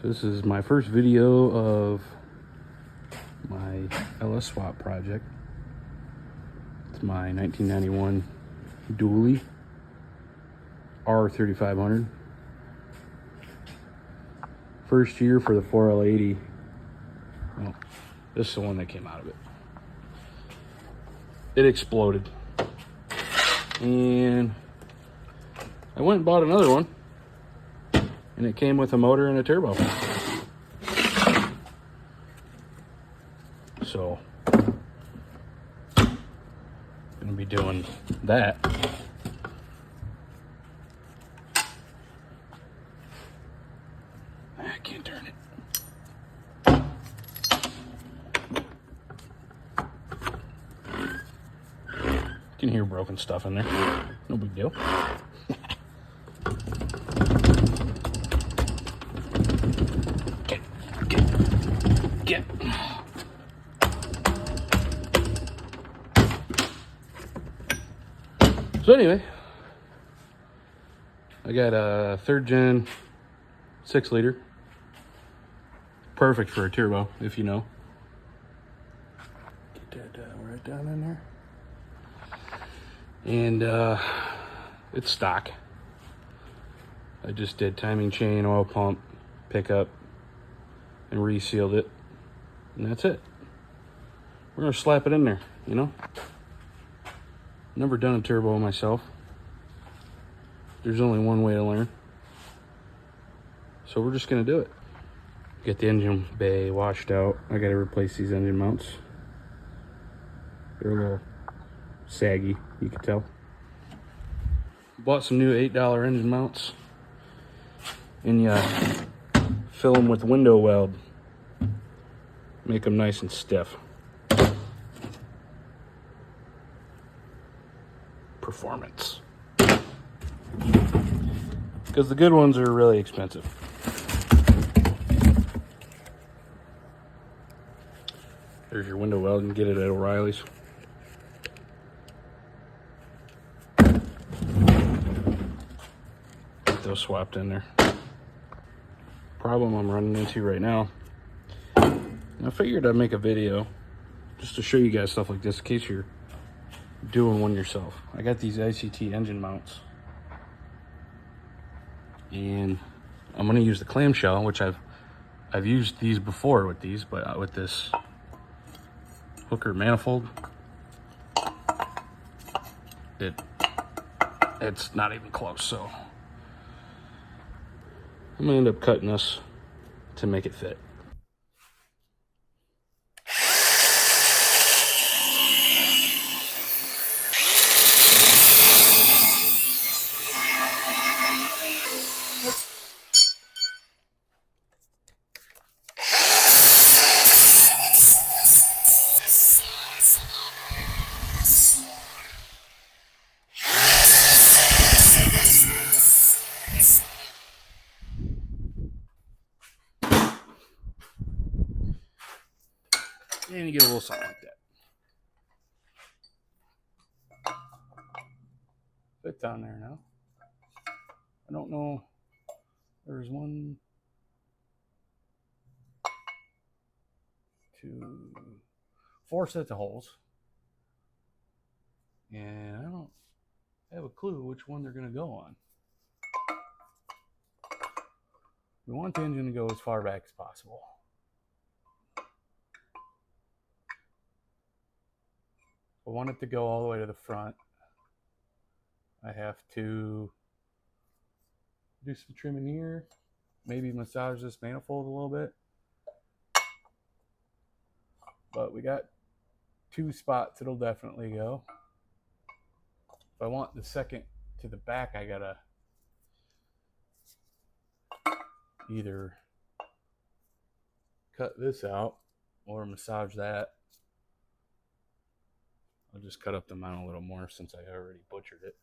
This is my first video of my LS swap project. It's my 1991 dually R3500. First year for the 4L80. Well, this is the one that came out of it. It exploded. And I went and bought another one. And it came with a motor and a turbo. So, gonna be doing that. I can't turn it. You can hear broken stuff in there. No big deal. Get. So anyway, I got a 3rd gen 6-liter. Perfect for a turbo, if you know. Get that right down in there. And it's stock. I just did timing chain, oil pump, pickup, and resealed it. And that's it. We're gonna slap it in there, you know? Never done a turbo myself. There's only one way to learn. So we're just gonna do it. Get the engine bay washed out. I gotta replace these engine mounts. They're a little saggy, you can tell. Bought some new $8 engine mounts. And you fill them with window weld. Make them nice and stiff. Performance. Because the good ones are really expensive. There's your window weld, and get it at O'Reilly's. Get those swapped in there. Problem I'm running into right now. I figured I'd make a video just to show you guys stuff like this in case you're doing one yourself. I got these ICT engine mounts. And I'm gonna use the clamshell, which I've used these before with these, but with this hooker manifold, it's not even close. So I'm gonna end up cutting this to make it fit. And you get a little something like that. Fits on there now. I don't know. There's 1, 2, 4 sets of holes. And I don't have a clue which one they're going to go on. We want the engine to go as far back as possible. I want it to go all the way to the front. I have to do some trimming here, maybe massage this manifold a little bit. But we got 2 spots it'll definitely go. If I want the second to the back, I gotta either cut this out or massage that. I'll just cut up the mount a little more since I already butchered it.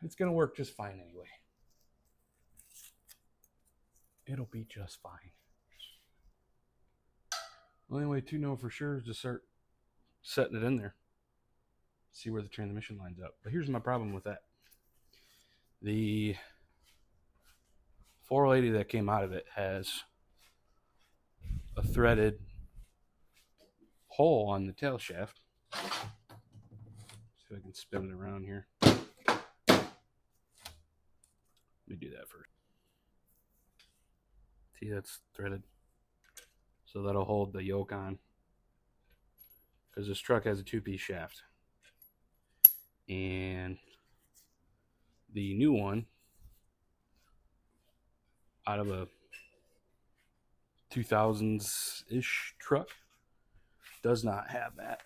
It's gonna work just fine anyway. It'll be just fine. The only way to know for sure is to start setting it in there. See where the transmission lines up. But here's my problem with that. The 480 that came out of it has a threaded hole on the tail shaft. See if I can spin it around here. Let me do that first. See, that's threaded. So that'll hold the yoke on. Because this truck has a 2-piece shaft. And the new one, out of a 2000s-ish truck, does not have that.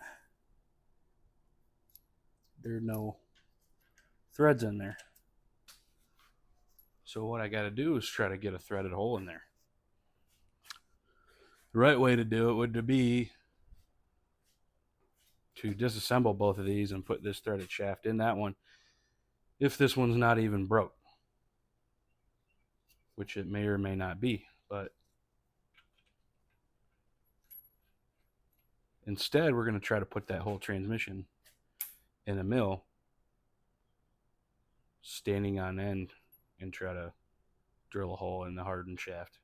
There are no threads in there. So what I got to do is try to get a threaded hole in there. The right way to do it would be to disassemble both of these and put this threaded shaft in that one, if this one's not even broke, which it may or may not be. But instead, we're going to try to put that whole transmission in a mill, standing on end, and try to drill a hole in the hardened shaft.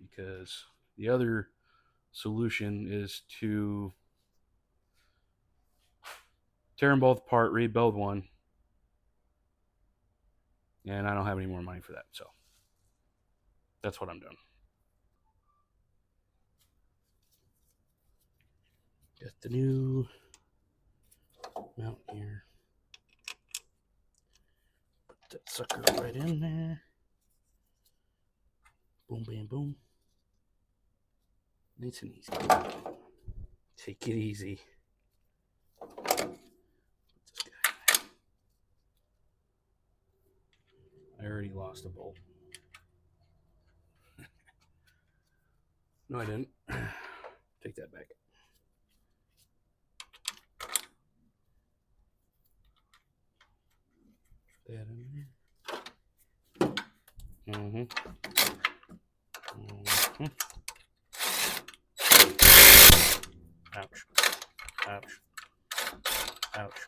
Because the other solution is to tear them both apart, rebuild one, and I don't have any more money for that, so that's what I'm doing. Got the new mount here. Put that sucker right in there. Boom, bam, boom. Nice and easy. Take it easy. Put this guy. I already lost a bolt. No, I didn't. Take that back. Put that in there. Ouch. Ouch. Ouch.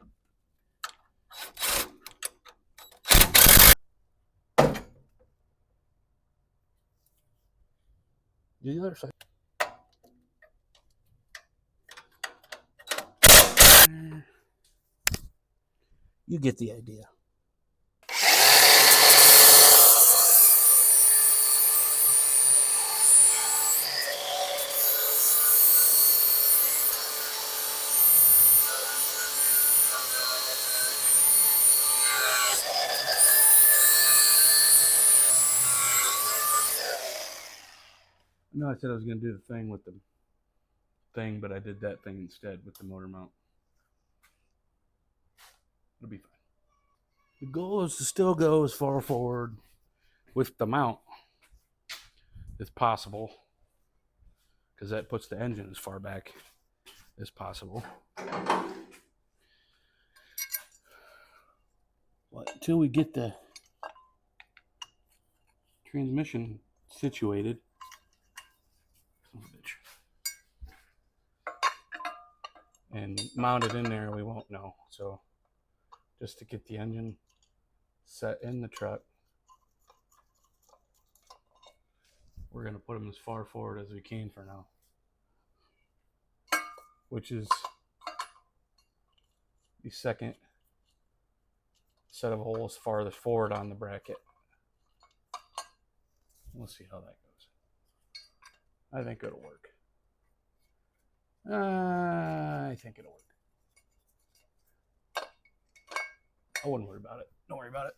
Do the other side. You get the idea. No, I said I was going to do the thing with the thing, but I did that thing instead with the motor mount. It'll be fine. The goal is to still go as far forward with the mount as possible, because that puts the engine as far back as possible. But until we get the transmission situated, and mounted in there, we won't know. So just to get the engine set in the truck, we're going to put them as far forward as we can for now, which is the second set of holes farthest forward on the bracket. We'll see how that goes. I think it'll work. I think it'll work. I wouldn't worry about it. Don't worry about it.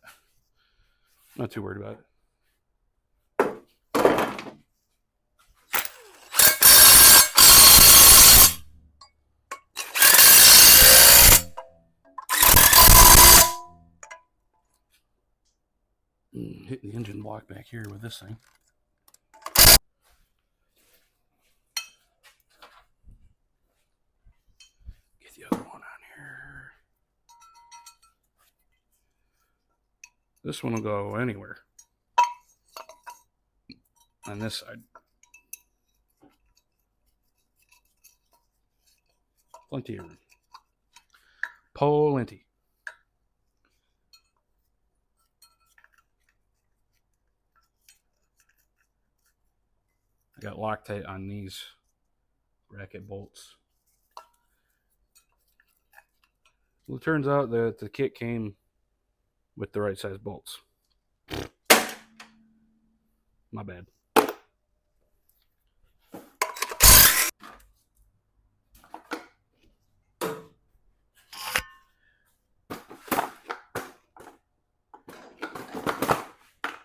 Not too worried about it. Hitting the engine block back here with this thing. Get the other one on here. This one will go anywhere on this side. Plenty of room. Plenty. I got Loctite on these bracket bolts. Well, it turns out that the kit came with the right size bolts. My bad.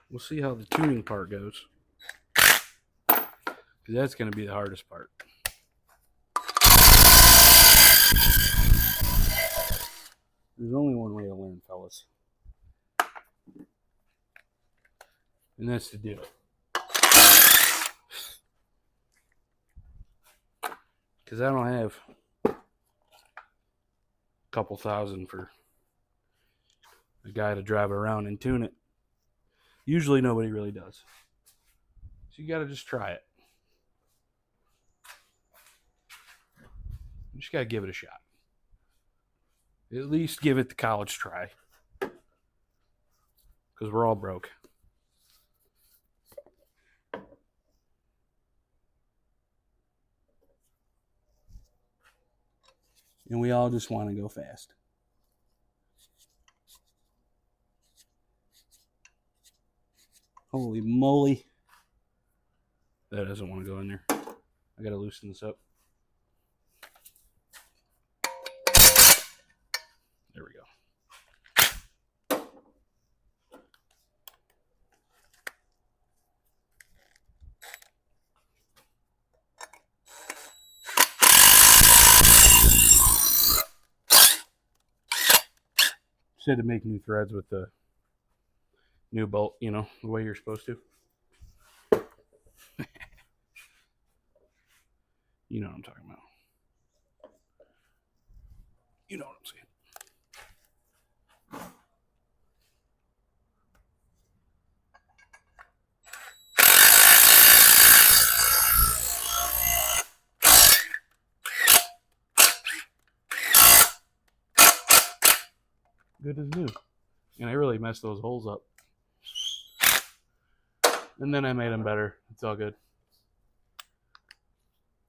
We'll see how the tuning part goes, because that's going to be the hardest part. There's only one way to learn, fellas, and that's to do it. Because I don't have a couple thousand for a guy to drive around and tune it. Usually nobody really does. So you got to just try it. You just got to give it a shot. At least give it the college try. Because we're all broke. And we all just want to go fast. Holy moly. That doesn't want to go in there. I got to loosen this up. There we go. Just had to make new threads with the new bolt, you know, the way you're supposed to. You know what I'm talking about. You know what I'm saying. Good as new. And I really messed those holes up. And then I made them better. It's all good.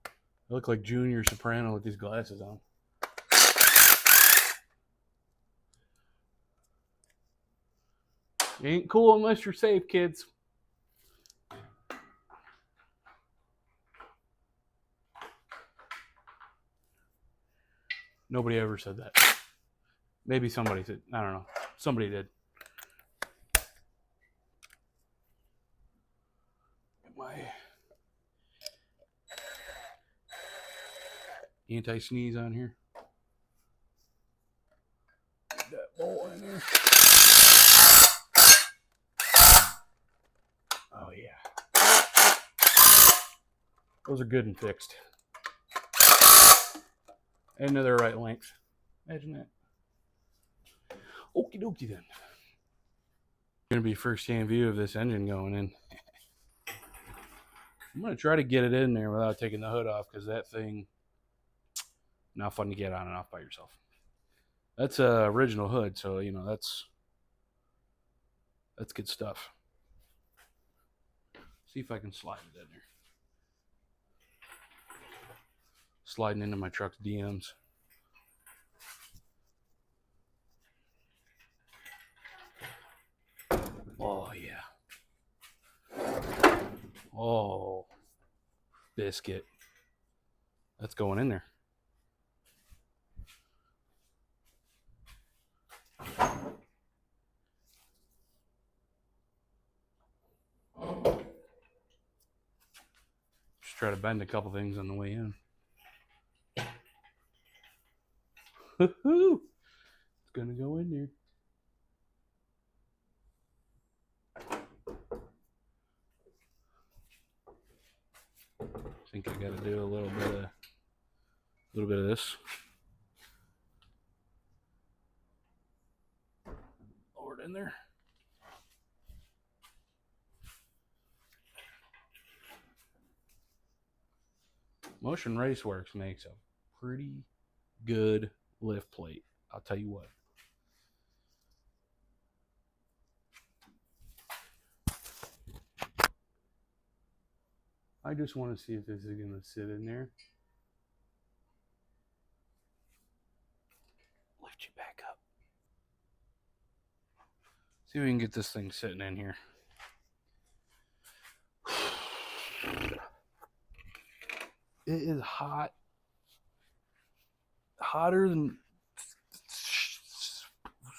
I look like Junior Soprano with these glasses on. You ain't cool unless you're safe, kids. Nobody ever said that. Maybe somebody said, I don't know. Somebody did. Get my anti-sneeze on here. Get that bolt in there. Oh yeah. Those are good and fixed. And they're the right length. Imagine that. Okie dokie then. Gonna be first hand view of this engine going in. I'm gonna try to get it in there without taking the hood off, because that thing, not fun to get on and off by yourself. That's a original hood, so you know that's good stuff. See if I can slide it in there. Sliding into my truck's DMs. Oh yeah. Oh, biscuit. That's going in there. Just try to bend a couple things on the way in. It's gonna go in there. I think I gotta do a little bit of this. Lower it in there. Motion Raceworks makes a pretty good lift plate. I'll tell you what. I just want to see if this is going to sit in there. Lift you back up. See if we can get this thing sitting in here. It is hot. Hotter than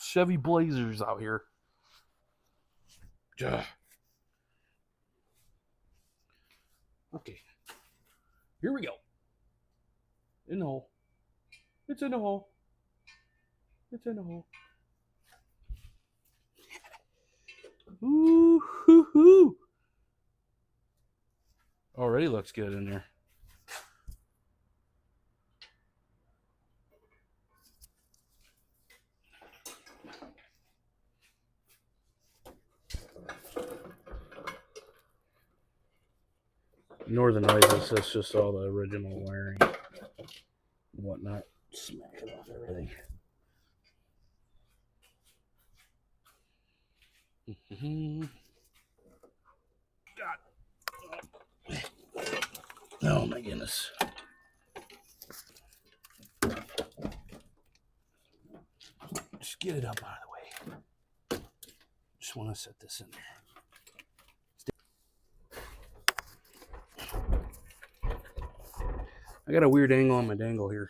Chevy Blazers out here. Okay. Here we go. In the hole. It's in the hole. It's in the hole. Ooh, hoo, hoo. Already looks good in there. Ignore the noises, that's just all the original wiring and whatnot. Smack it off everything. God. Oh my goodness. Just get it up out of the way. Just want to set this in there. I got a weird angle on my dangle here.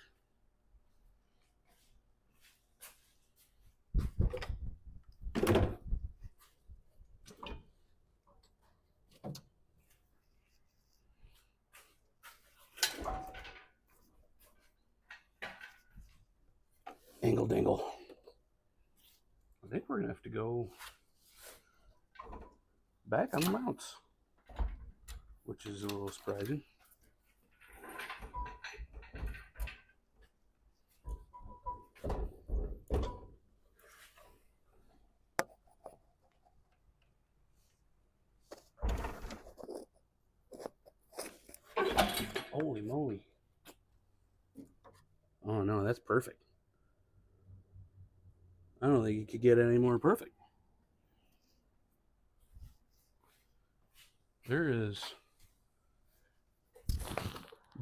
Angle dangle. I think we're gonna have to go back on the mounts, which is a little surprising. Holy moly. Oh no, that's perfect. I don't think you could get any more perfect. There is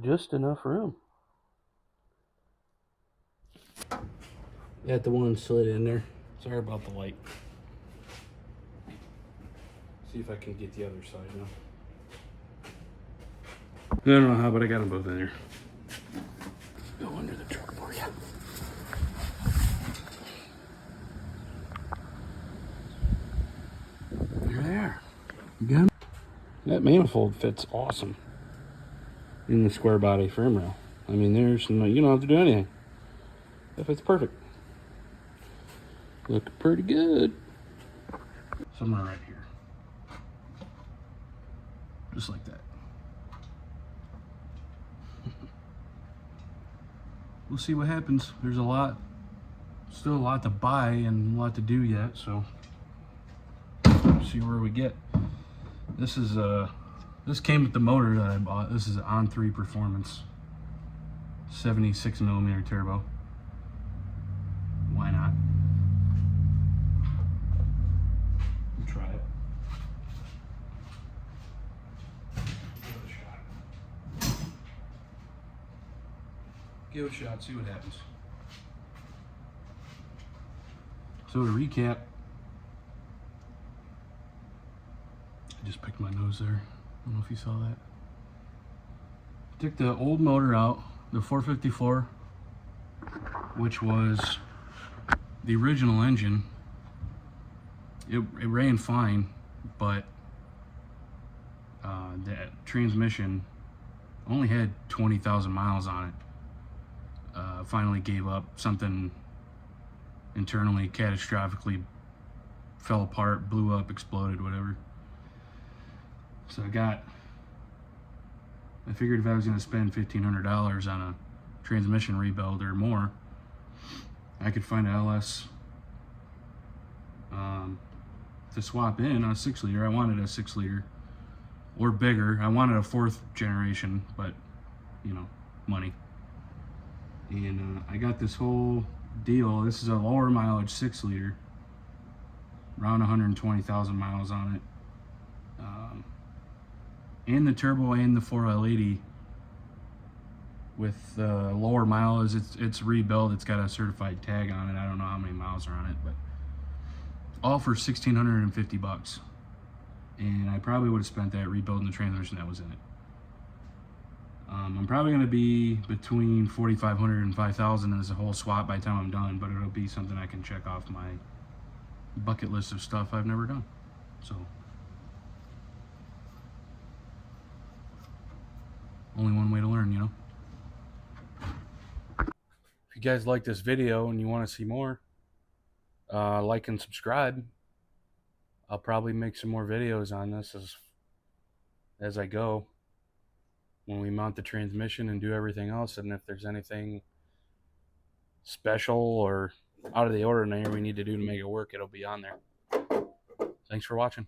just enough room. Got the one slid in there. Sorry about the light. See if I can get the other side now. I don't know how, but I got them both in there. Go under the truck for you. There they are. You got them? That manifold fits awesome in the square body frame rail. I mean, there's no, you don't have to do anything. It fits perfect. Look pretty good. Somewhere right here. Just like that. We'll see what happens. There's still a lot to buy and a lot to do yet, so see where we get. This came with the motor that I bought. This is an On3 Performance 76mm turbo. Why not? We'll try it. Give it a shot, see what happens. So to recap, I just picked my nose there. I don't know if you saw that. Took the old motor out, the 454, which was the original engine. It ran fine, but the transmission only had 20,000 miles on it. Finally gave up. Something internally catastrophically fell apart, blew up, exploded, whatever. So I figured if I was going to spend $1,500 on a transmission rebuild or more, I could find an LS to swap in on a 6-liter. I wanted a 6-liter or bigger. I wanted a 4th generation, but you know, money. And I got this whole deal. This is a lower mileage 6-liter, around 120,000 miles on it. and the turbo and the 4L80 with lower mileage. It's rebuilt. It's got a certified tag on it. I don't know how many miles are on it, but all for $1,650. And I probably would have spent that rebuilding the transmission that was in it. I'm probably going to be between $4,500 and $5,000 as a whole swap by the time I'm done, but it'll be something I can check off my bucket list of stuff I've never done. So, only one way to learn, you know. If you guys like this video and you want to see more, like and subscribe. I'll probably make some more videos on this as I go, when we mount the transmission and do everything else. And if there's anything special or out of the ordinary we need to do to make it work, it'll be on there. Thanks for watching.